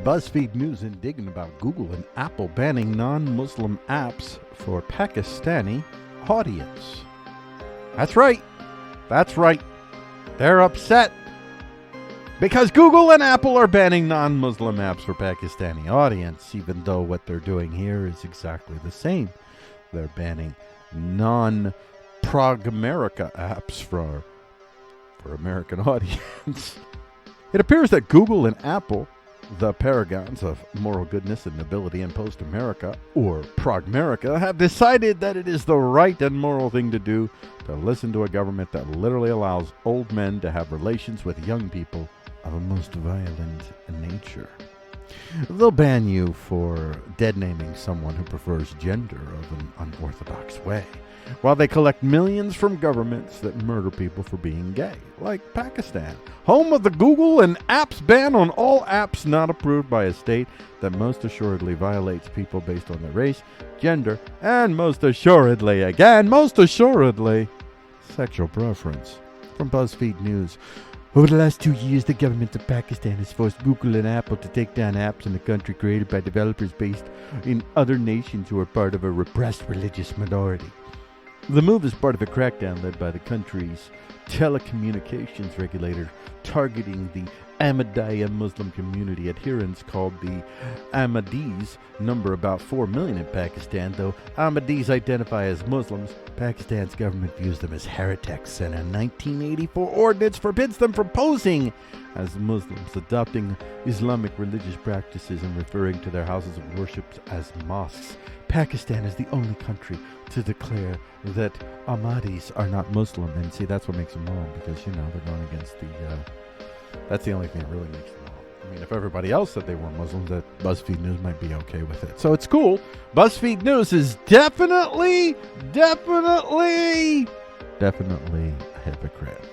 BuzzFeed News indignant about Google and Apple banning non-Muslim apps for Pakistani audience. That's right. That's right. They're upset because Google and Apple are banning non-Muslim apps for Pakistani audience, even though what they're doing here is exactly the same. They're banning non-Progmerica apps for American audience. It appears that Google and Apple, the paragons of moral goodness and nobility in post-America, or Progmerica, have decided that it is the right and moral thing to do to listen to a government that literally allows old men to have relations with young people of a most violent nature. They'll ban you for dead-naming someone who prefers gender of an unorthodox way, while they collect millions from governments that murder people for being gay, like Pakistan, home of the Google and Apps ban on all apps not approved by a state that most assuredly violates people based on their race, gender, and most assuredly, sexual preference. From BuzzFeed News. Over the last 2 years, the government of Pakistan has forced Google and Apple to take down apps in the country created by developers based in other nations who are part of a repressed religious minority. The move is part of a crackdown led by the country's telecommunications regulator targeting the Ahmadiyya Muslim community. Adherents called the Ahmadis number about 4 million in Pakistan, though Ahmadis identify as Muslims. Pakistan's government views them as heretics, and a 1984 ordinance forbids them from posing as Muslims, adopting Islamic religious practices and referring to their houses of worship as mosques. Pakistan is the only country to declare that Ahmadis are not Muslim, and see, that's what makes them wrong, because, they're going against the... That's the only thing that really makes them wrong. I mean, if everybody else said they were Muslims, that BuzzFeed News might be okay with it. So it's cool. BuzzFeed News is definitely a hypocrite.